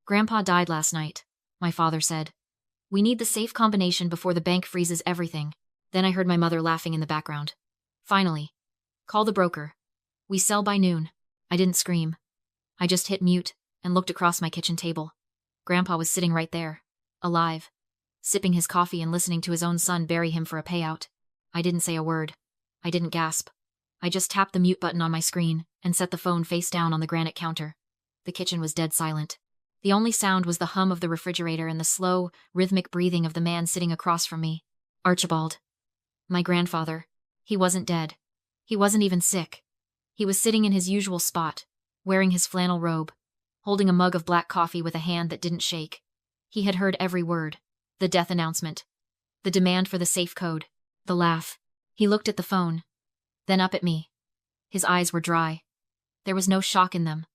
Grandpa died last night, my father said. We need the safe combination before the bank freezes everything. Then I heard my mother laughing in the background. Finally. Call the broker. We sell by noon. I didn't scream. I just hit mute and looked across my kitchen table. Grandpa was sitting right there, alive, sipping his coffee and listening to his own son bury him for a payout. I didn't say a word. I didn't gasp. I just tapped the mute button on my screen and set the phone face down on the granite counter. The kitchen was dead silent. The only sound was the hum of the refrigerator and the slow, rhythmic breathing of the man sitting across from me. Archibald. My grandfather. He wasn't dead. He wasn't even sick. He was sitting in his usual spot, wearing his flannel robe, holding a mug of black coffee with a hand that didn't shake. He had heard every word. The death announcement. The demand for the safe code. The laugh. He looked at the phone. Then up at me. His eyes were dry. There was no shock in them.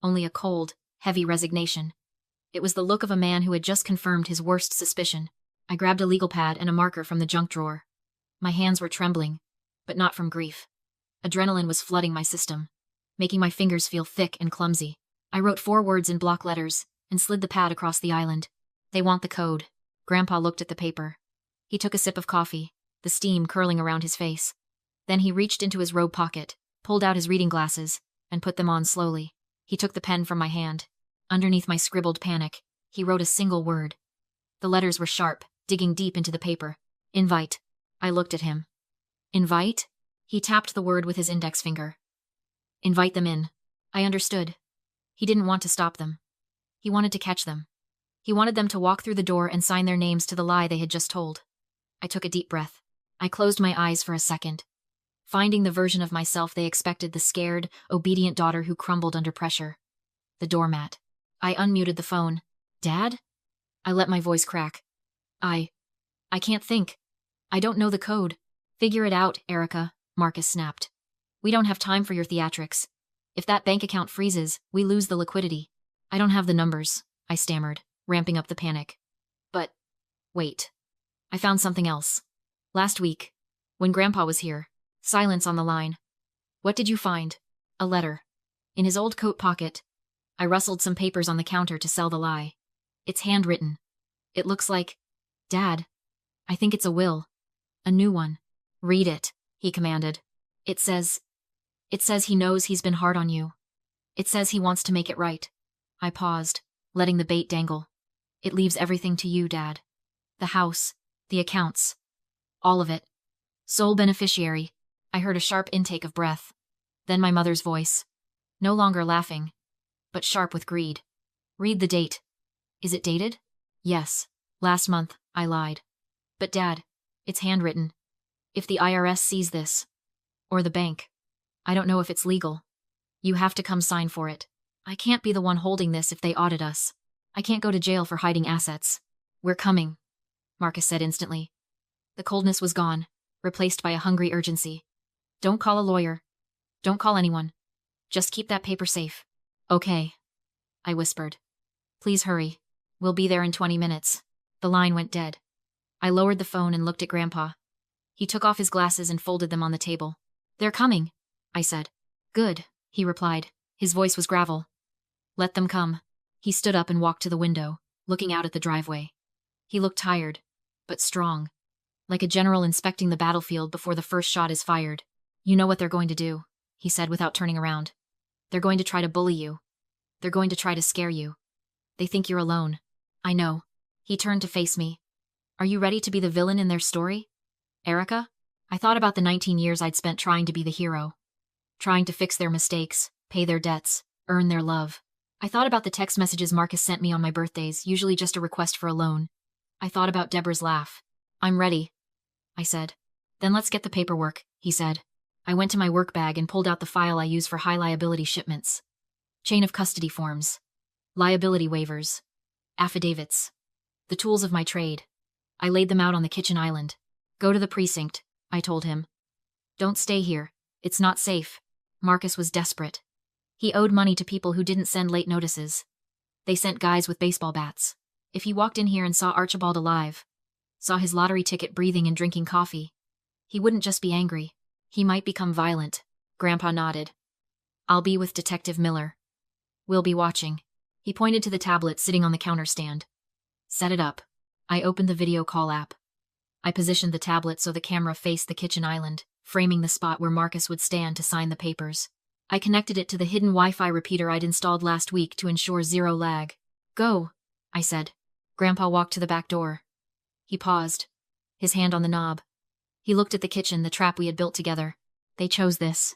Only a cold, heavy resignation. It was the look of a man who had just confirmed his worst suspicion. I grabbed a legal pad and a marker from the junk drawer. My hands were trembling, but not from grief. Adrenaline was flooding my system, making my fingers feel thick and clumsy. I wrote 4 words in block letters and slid the pad across the island. They want the code. Grandpa looked at the paper. He took a sip of coffee, the steam curling around his face. Then he reached into his robe pocket, pulled out his reading glasses, and put them on slowly. He took the pen from my hand. Underneath my scribbled panic, he wrote a single word. The letters were sharp, digging deep into the paper. Invite. I looked at him. Invite? He tapped the word with his index finger. Invite them in. I understood. He didn't want to stop them. He wanted to catch them. He wanted them to walk through the door and sign their names to the lie they had just told. I took a deep breath. I closed my eyes for a second. Finding the version of myself they expected, the scared, obedient daughter who crumbled under pressure. The doormat. I unmuted the phone. Dad? I let my voice crack. I can't think. I don't know the code. Figure it out, Erica, Marcus snapped. We don't have time for your theatrics. If that bank account freezes, we lose the liquidity. I don't have the numbers, I stammered, ramping up the panic. But, wait. I found something else. Last week, when Grandpa was here, silence on the line. What did you find? A letter. In his old coat pocket. I rustled some papers on the counter to sell the lie. It's handwritten. It looks like... Dad. I think it's a will. A new one. Read it, he commanded. It says he knows he's been hard on you. It says he wants to make it right. I paused, letting the bait dangle. It leaves everything to you, Dad. The house, the accounts. All of it. Sole beneficiary. I heard a sharp intake of breath. Then my mother's voice. No longer laughing, but sharp with greed. Read the date. Is it dated? Yes. Last month, I lied. But Dad, it's handwritten. If the IRS sees this, or the bank, I don't know if it's legal. You have to come sign for it. I can't be the one holding this if they audit us. I can't go to jail for hiding assets. We're coming, Marcus said instantly. The coldness was gone, replaced by a hungry urgency. Don't call a lawyer. Don't call anyone. Just keep that paper safe. Okay, I whispered. Please hurry. We'll be there in 20 minutes. The line went dead. I lowered the phone and looked at Grandpa. He took off his glasses and folded them on the table. They're coming, I said. Good, he replied. His voice was gravel. Let them come. He stood up and walked to the window, looking out at the driveway. He looked tired, but strong. Like a general inspecting the battlefield before the first shot is fired. You know what they're going to do, he said without turning around. They're going to try to bully you. They're going to try to scare you. They think you're alone. I know. He turned to face me. Are you ready to be the villain in their story? Erica? I thought about the 19 years I'd spent trying to be the hero. Trying to fix their mistakes, pay their debts, earn their love. I thought about the text messages Marcus sent me on my birthdays, usually just a request for a loan. I thought about Deborah's laugh. I'm ready, I said. Then let's get the paperwork, he said. I went to my work bag and pulled out the file I use for high liability shipments. Chain of custody forms. Liability waivers. Affidavits. The tools of my trade. I laid them out on the kitchen island. Go to the precinct, I told him. Don't stay here. It's not safe. Marcus was desperate. He owed money to people who didn't send late notices. They sent guys with baseball bats. If he walked in here and saw Archibald alive, saw his lottery ticket breathing and drinking coffee, he wouldn't just be angry. He might become violent. Grandpa nodded. I'll be with Detective Miller. We'll be watching. He pointed to the tablet sitting on the counter stand. Set it up. I opened the video call app. I positioned the tablet so the camera faced the kitchen island, framing the spot where Marcus would stand to sign the papers. I connected it to the hidden Wi-Fi repeater I'd installed last week to ensure zero lag. Go, I said. Grandpa walked to the back door. He paused, his hand on the knob. He looked at the kitchen, the trap we had built together. They chose this,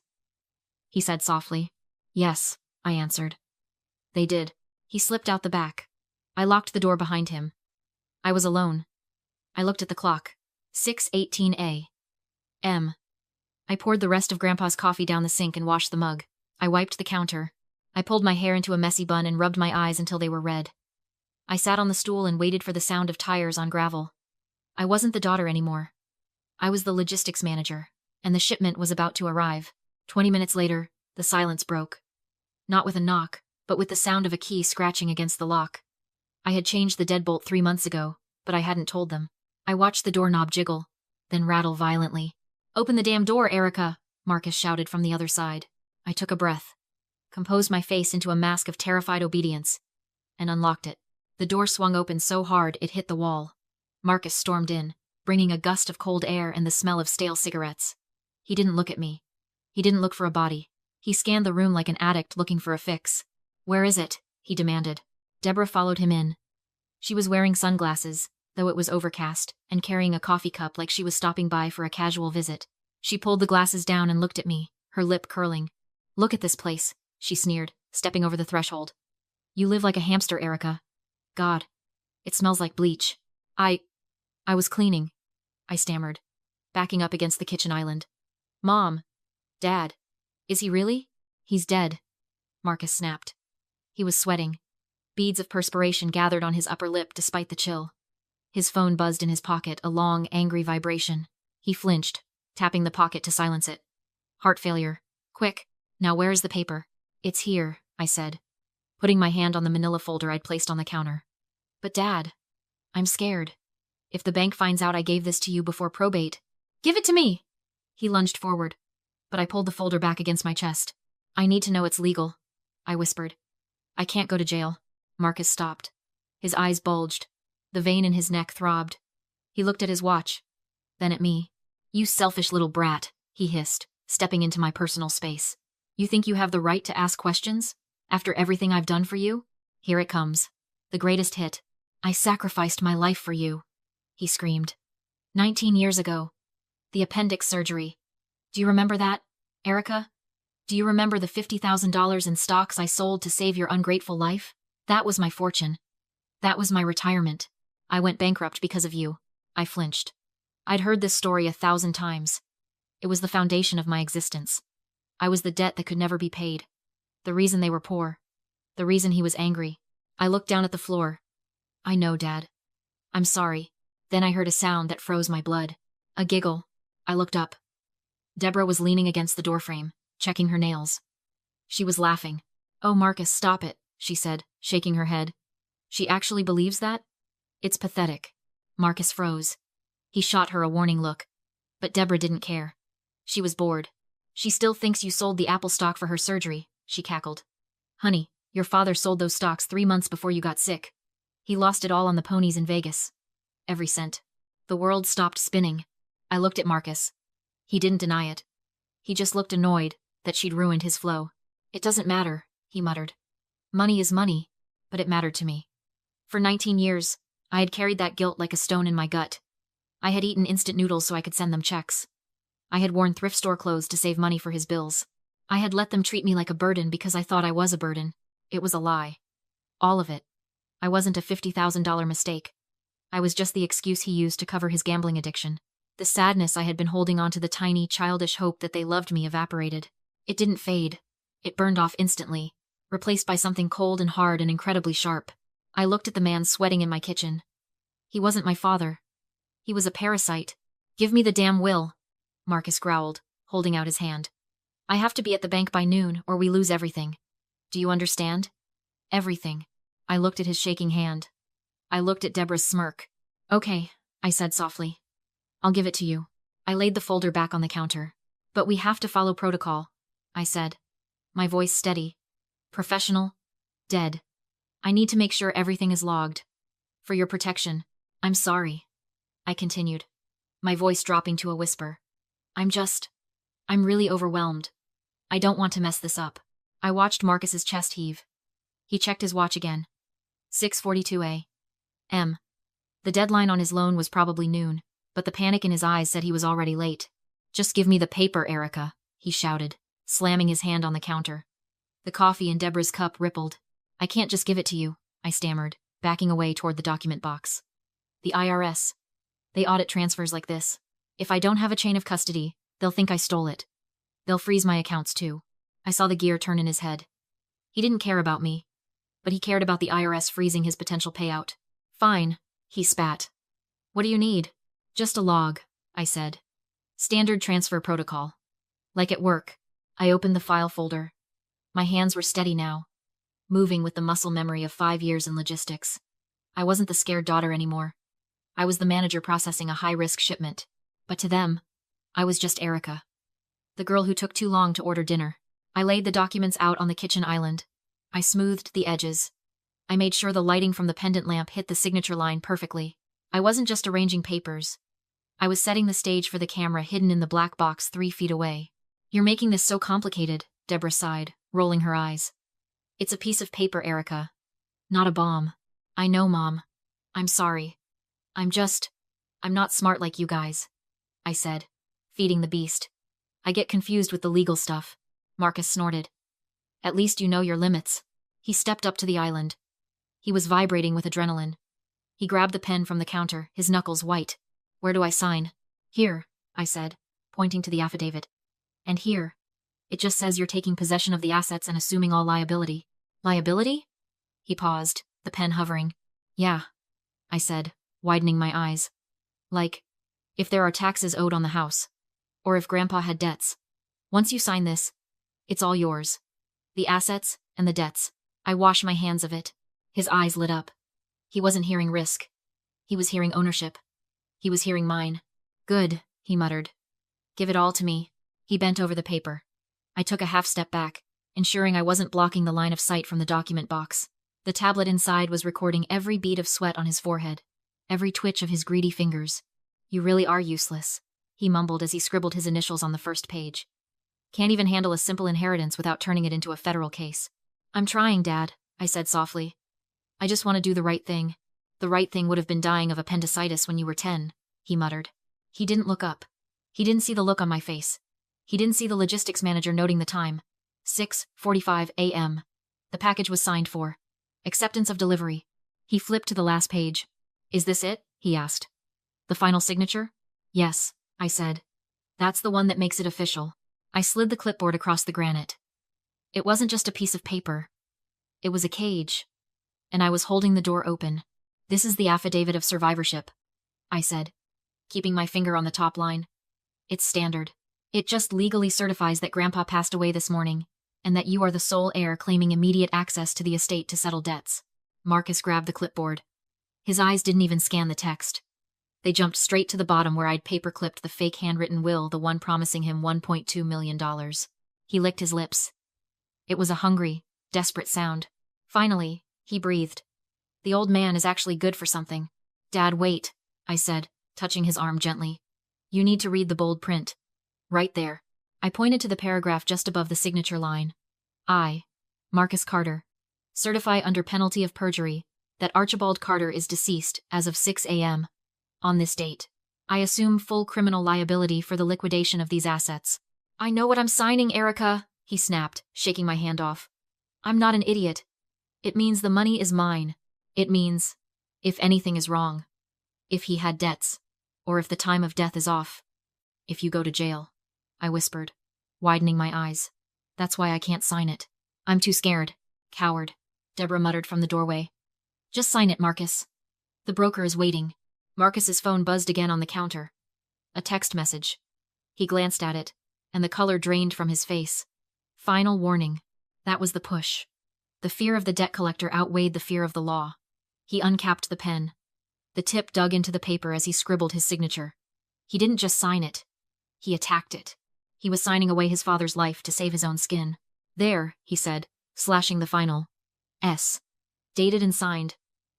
he said softly. Yes, I answered. They did. He slipped out the back. I locked the door behind him. I was alone. I looked at the clock. 6:18 a.m. I poured the rest of Grandpa's coffee down the sink and washed the mug. I wiped the counter. I pulled my hair into a messy bun and rubbed my eyes until they were red. I sat on the stool and waited for the sound of tires on gravel. I wasn't the daughter anymore. I was the logistics manager, and the shipment was about to arrive. 20 minutes later, the silence broke. Not with a knock, but with the sound of a key scratching against the lock. I had changed the deadbolt 3 months ago, but I hadn't told them. I watched the doorknob jiggle, then rattle violently. Open the damn door, Erica, Marcus shouted from the other side. I took a breath, composed my face into a mask of terrified obedience, and unlocked it. The door swung open so hard it hit the wall. Marcus stormed in, bringing a gust of cold air and the smell of stale cigarettes. He didn't look at me. He didn't look for a body. He scanned the room like an addict looking for a fix. Where is it? He demanded. Deborah followed him in. She was wearing sunglasses, though it was overcast, and carrying a coffee cup like she was stopping by for a casual visit. She pulled the glasses down and looked at me, her lip curling. Look at this place, she sneered, stepping over the threshold. You live like a hamster, Erica. God, it smells like bleach. I was cleaning, I stammered, backing up against the kitchen island. Mom, Dad, is he really? He's dead, Marcus snapped. He was sweating. Beads of perspiration gathered on his upper lip despite the chill. His phone buzzed in his pocket, a long, angry vibration. He flinched, tapping the pocket to silence it. Heart failure. Quick, now where is the paper? It's here, I said, putting my hand on the manila folder I'd placed on the counter. But Dad, I'm scared. If the bank finds out I gave this to you before probate, give it to me! He lunged forward, but I pulled the folder back against my chest. I need to know it's legal, I whispered. I can't go to jail. Marcus stopped. His eyes bulged. The vein in his neck throbbed. He looked at his watch, then at me. You selfish little brat, he hissed, stepping into my personal space. You think you have the right to ask questions? After everything I've done for you? Here it comes. The greatest hit. I sacrificed my life for you, he screamed. 19 years ago. The appendix surgery. Do you remember that, Erica? Do you remember the $50,000 in stocks I sold to save your ungrateful life? That was my fortune. That was my retirement. I went bankrupt because of you. I flinched. I'd heard this story 1,000 times. It was the foundation of my existence. I was the debt that could never be paid. The reason they were poor. The reason he was angry. I looked down at the floor. I know, Dad. I'm sorry. Then I heard a sound that froze my blood. A giggle. I looked up. Deborah was leaning against the doorframe, checking her nails. She was laughing. Oh, Marcus, stop it, she said, shaking her head. She actually believes that? It's pathetic. Marcus froze. He shot her a warning look. But Deborah didn't care. She was bored. She still thinks you sold the Apple stock for her surgery, she cackled. Honey, your father sold those stocks 3 months before you got sick. He lost it all on the ponies in Vegas. Every cent. The world stopped spinning. I looked at Marcus. He didn't deny it. He just looked annoyed that she'd ruined his flow. It doesn't matter, he muttered. Money is money, but it mattered to me. For 19 years, I had carried that guilt like a stone in my gut. I had eaten instant noodles so I could send them checks. I had worn thrift store clothes to save money for his bills. I had let them treat me like a burden because I thought I was a burden. It was a lie. All of it. I wasn't a $50,000 mistake. I was just the excuse he used to cover his gambling addiction. The sadness I had been holding on to, the tiny, childish hope that they loved me, evaporated. It didn't fade. It burned off instantly, replaced by something cold and hard and incredibly sharp. I looked at the man sweating in my kitchen. He wasn't my father. He was a parasite. Give me the damn will, Marcus growled, holding out his hand. I have to be at the bank by noon, or we lose everything. Do you understand? Everything. I looked at his shaking hand. I looked at Deborah's smirk. Okay, I said softly. I'll give it to you. I laid the folder back on the counter. But we have to follow protocol, I said, my voice steady. Professional. Dead. I need to make sure everything is logged. For your protection. I'm sorry. I continued, my voice dropping to a whisper. I'm really overwhelmed. I don't want to mess this up. I watched Marcus's chest heave. He checked his watch again. 6:42 a.m. The deadline on his loan was probably noon, but the panic in his eyes said he was already late. Just give me the paper, Erica, he shouted, slamming his hand on the counter. The coffee in Deborah's cup rippled. I can't just give it to you, I stammered, backing away toward the document box. The IRS. They audit transfers like this. If I don't have a chain of custody, they'll think I stole it. They'll freeze my accounts too. I saw the gear turn in his head. He didn't care about me, but he cared about the IRS freezing his potential payout. Fine, he spat. What do you need? Just a log, I said. Standard transfer protocol. Like at work. I opened the file folder. My hands were steady now, moving with the muscle memory of 5 years in logistics. I wasn't the scared daughter anymore. I was the manager processing a high-risk shipment. But to them, I was just Erica, the girl who took too long to order dinner. I laid the documents out on the kitchen island. I smoothed the edges. I made sure the lighting from the pendant lamp hit the signature line perfectly. I wasn't just arranging papers. I was setting the stage for the camera hidden in the black box 3 feet away. You're making this so complicated, Deborah sighed, rolling her eyes. It's a piece of paper, Erica. Not a bomb. I know, Mom. I'm sorry. I'm not smart like you guys, I said, feeding the beast. I get confused with the legal stuff. Marcus snorted. At least you know your limits. He stepped up to the island. He was vibrating with adrenaline. He grabbed the pen from the counter, his knuckles white. Where do I sign? Here, I said, pointing to the affidavit. And here. It just says you're taking possession of the assets and assuming all liability. Liability? He paused, the pen hovering. Yeah, I said, widening my eyes. Like, if there are taxes owed on the house. Or if Grandpa had debts. Once you sign this, it's all yours. The assets and the debts. I wash my hands of it. His eyes lit up. He wasn't hearing risk. He was hearing ownership. He was hearing mine. Good, he muttered. Give it all to me. He bent over the paper. I took a half step back, ensuring I wasn't blocking the line of sight from the document box. The tablet inside was recording every bead of sweat on his forehead, every twitch of his greedy fingers. You really are useless, he mumbled as he scribbled his initials on the first page. Can't even handle a simple inheritance without turning it into a federal case. I'm trying, Dad, I said softly. I just want to do the right thing. The right thing would have been dying of appendicitis when you were 10, he muttered. He didn't look up. He didn't see the look on my face. He didn't see the logistics manager noting the time. 6:45 a.m. The package was signed for. Acceptance of delivery. He flipped to the last page. Is this it? He asked. The final signature? Yes, I said. That's the one that makes it official. I slid the clipboard across the granite. It wasn't just a piece of paper. It was a cage. And I was holding the door open. This is the affidavit of survivorship, I said, keeping my finger on the top line. It's standard. It just legally certifies that Grandpa passed away this morning, and that you are the sole heir claiming immediate access to the estate to settle debts. Marcus grabbed the clipboard. His eyes didn't even scan the text. They jumped straight to the bottom where I'd paper-clipped the fake handwritten will, the one promising him $1.2 million. He licked his lips. It was a hungry, desperate sound. Finally, he breathed. The old man is actually good for something. Dad, wait, I said, touching his arm gently. You need to read the bold print. Right there. I pointed to the paragraph just above the signature line. I, Marcus Carter, certify under penalty of perjury that Archibald Carter is deceased as of 6 a.m. on this date. I assume full criminal liability for the liquidation of these assets. I know what I'm signing, Erica, he snapped, shaking my hand off. I'm not an idiot. It means the money is mine. It means, if anything is wrong, if he had debts, or if the time of death is off, if you go to jail, I whispered, widening my eyes. That's why I can't sign it. I'm too scared. Coward, Deborah muttered from the doorway. Just sign it, Marcus. The broker is waiting. Marcus's phone buzzed again on the counter. A text message. He glanced at it, and the color drained from his face. Final warning. That was the push. The fear of the debt collector outweighed the fear of the law. He uncapped the pen. The tip dug into the paper as he scribbled his signature. He didn't just sign it. He attacked it. He was signing away his father's life to save his own skin. There, he said, slashing the final S. Dated and signed.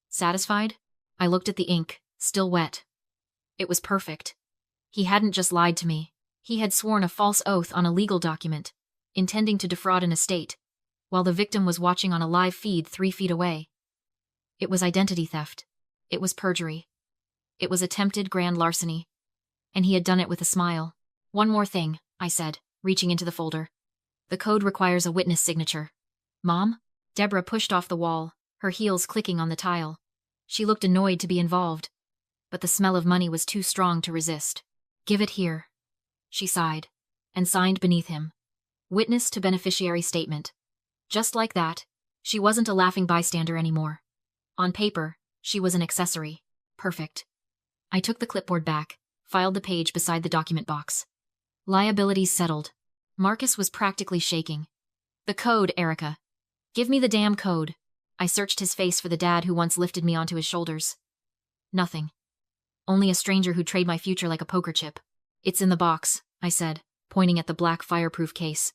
Satisfied? I looked at the ink, still wet. It was perfect. He hadn't just lied to me. He had sworn a false oath on a legal document, intending to defraud an estate, while the victim was watching on a live feed 3 feet away. It was identity theft. It was perjury. It was attempted grand larceny. And he had done it with a smile. One more thing, I said, reaching into the folder. The code requires a witness signature. Mom? Deborah pushed off the wall, her heels clicking on the tile. She looked annoyed to be involved, but the smell of money was too strong to resist. Give it here. She sighed, and signed beneath him. Witness to beneficiary statement. Just like that, she wasn't a laughing bystander anymore. On paper, she was an accessory. Perfect. I took the clipboard back, filed the page beside the document box. Liabilities settled. Marcus was practically shaking. The code, Erica. Give me the damn code. I searched his face for the dad who once lifted me onto his shoulders. Nothing. Only a stranger who'd trade my future like a poker chip. It's in the box, I said, pointing at the black fireproof case.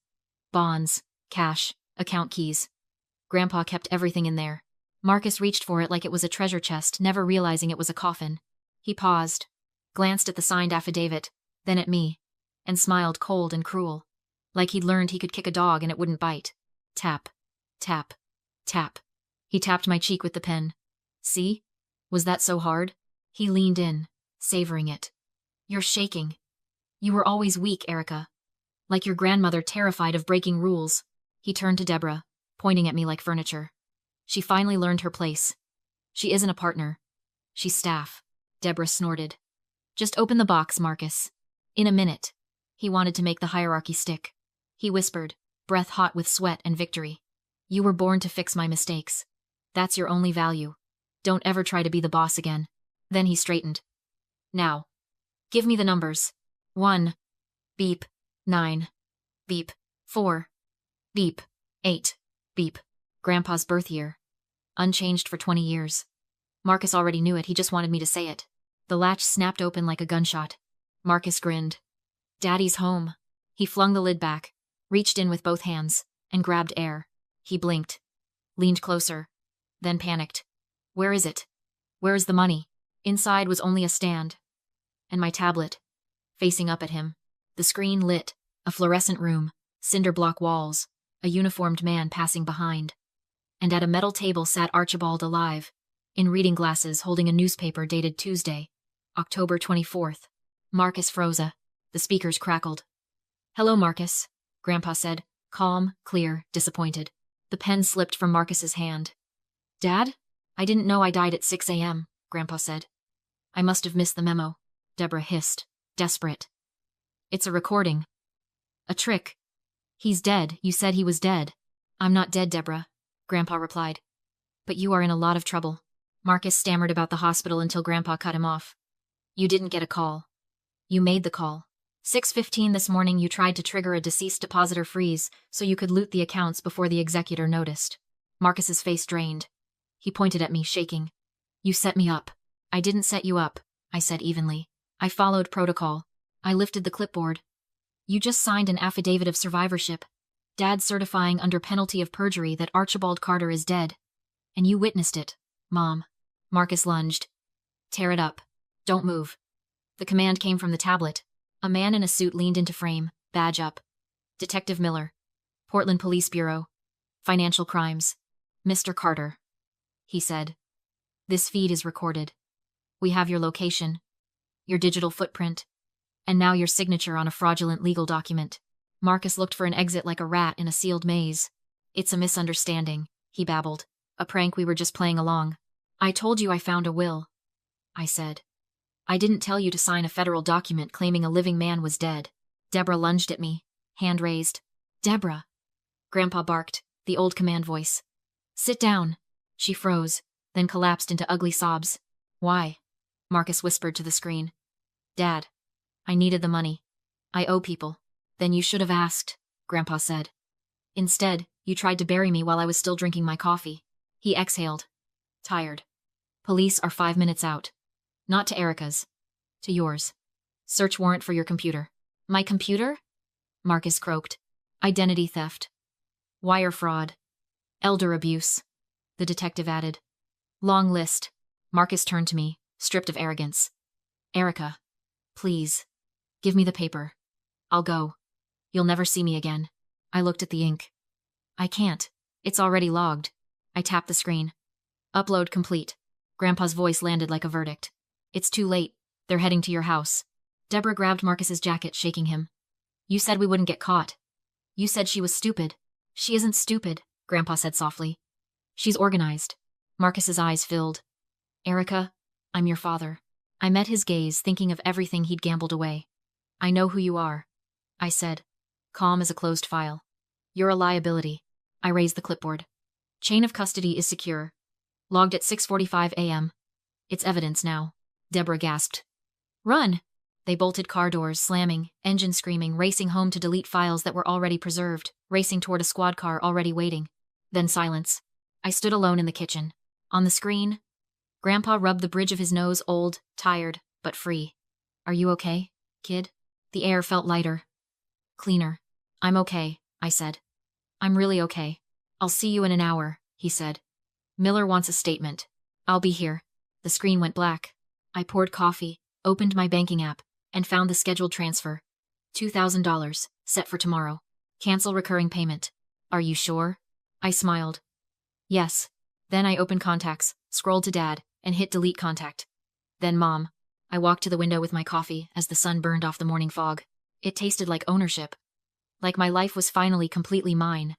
Bonds, cash, account keys. Grandpa kept everything in there. Marcus reached for it like it was a treasure chest, never realizing it was a coffin. He paused, glanced at the signed affidavit, then at me, and smiled cold and cruel, like he'd learned he could kick a dog and it wouldn't bite. Tap, tap, tap. He tapped my cheek with the pen. See? Was that so hard? He leaned in, savoring it. You're shaking. You were always weak, Erica. Like your grandmother, terrified of breaking rules. He turned to Deborah, pointing at me like furniture. She finally learned her place. She isn't a partner. She's staff. Deborah snorted. Just open the box, Marcus. In a minute. He wanted to make the hierarchy stick. He whispered, breath hot with sweat and victory. You were born to fix my mistakes. That's your only value. Don't ever try to be the boss again. Then he straightened. Now. Give me the numbers. 1. Beep. 9. Beep. 4. Beep. 8. Beep. Grandpa's birth year. Unchanged for 20 years. Marcus already knew it, he just wanted me to say it. The latch snapped open like a gunshot. Marcus grinned. Daddy's home. He flung the lid back, reached in with both hands, and grabbed air. He blinked. Leaned closer. Then panicked. Where is it? Where is the money? Inside was only a stand. And my tablet. Facing up at him. The screen lit. A fluorescent room. Cinder block walls. A uniformed man passing behind. And at a metal table sat Archibald alive, in reading glasses holding a newspaper dated Tuesday, October 24th. Marcus froze. The speakers crackled. Hello, Marcus, Grandpa said, calm, clear, disappointed. The pen slipped from Marcus's hand. Dad? I didn't know I died at 6 a.m., Grandpa said. I must have missed the memo, Deborah hissed, desperate. It's a recording. A trick. He's dead. You said he was dead. I'm not dead, Deborah, Grandpa replied. But you are in a lot of trouble. Marcus stammered about the hospital until Grandpa cut him off. You didn't get a call. You made the call. 6:15 this morning you tried to trigger a deceased depositor freeze so you could loot the accounts before the executor noticed. Marcus's face drained. He pointed at me, shaking. You set me up. I didn't set you up, I said evenly. I followed protocol. I lifted the clipboard. You just signed an affidavit of survivorship. Dad certifying under penalty of perjury that Archibald Carter is dead. And you witnessed it, Mom. Marcus lunged. Tear it up. Don't move. The command came from the tablet. A man in a suit leaned into frame, badge up. Detective Miller. Portland Police Bureau. Financial crimes. Mr. Carter. He said. This feed is recorded. We have your location, your digital footprint, and now your signature on a fraudulent legal document. Marcus looked for an exit like a rat in a sealed maze. It's a misunderstanding, he babbled. A prank, we were just playing along. I told you I found a will, I said. I didn't tell you to sign a federal document claiming a living man was dead. Deborah lunged at me, hand raised. Deborah! Grandpa barked, the old command voice. Sit down. She froze, then collapsed into ugly sobs. Why? Marcus whispered to the screen. Dad, I needed the money. I owe people. Then you should have asked, Grandpa said. Instead, you tried to bury me while I was still drinking my coffee. He exhaled. Tired. Police are 5 minutes out. Not to Erica's. To yours. Search warrant for your computer. My computer? Marcus croaked. Identity theft. Wire fraud. Elder abuse. the detective added. Long list. Marcus turned to me, stripped of arrogance. Erica, please, give me the paper. I'll go. You'll never see me again. I looked at the ink. I can't. It's already logged. I tapped the screen. Upload complete. Grandpa's voice landed like a verdict. It's too late. They're heading to your house. Deborah grabbed Marcus's jacket, shaking him. You said we wouldn't get caught. You said she was stupid. She isn't stupid, Grandpa said softly. She's organized. Marcus's eyes filled. Erica, I'm your father. I met his gaze, thinking of everything he'd gambled away. I know who you are, I said, calm as a closed file. You're a liability. I raised the clipboard. Chain of custody is secure. Logged at 6:45 a.m. It's evidence now. Deborah gasped. Run! They bolted car doors, slamming, engine screaming, racing home to delete files that were already preserved, racing toward a squad car already waiting. Then silence. I stood alone in the kitchen. On the screen, Grandpa rubbed the bridge of his nose, old, tired, but free. Are you okay, kid? The air felt lighter. Cleaner. I'm okay, I said. I'm really okay. I'll see you in an hour, he said. Miller wants a statement. I'll be here. The screen went black. I poured coffee, opened my banking app, and found the scheduled transfer. $2,000, set for tomorrow. Cancel recurring payment. Are you sure? I smiled. Yes. Then I opened contacts, scrolled to Dad, and hit delete contact. Then Mom. I walked to the window with my coffee as the sun burned off the morning fog. It tasted like ownership. Like my life was finally completely mine.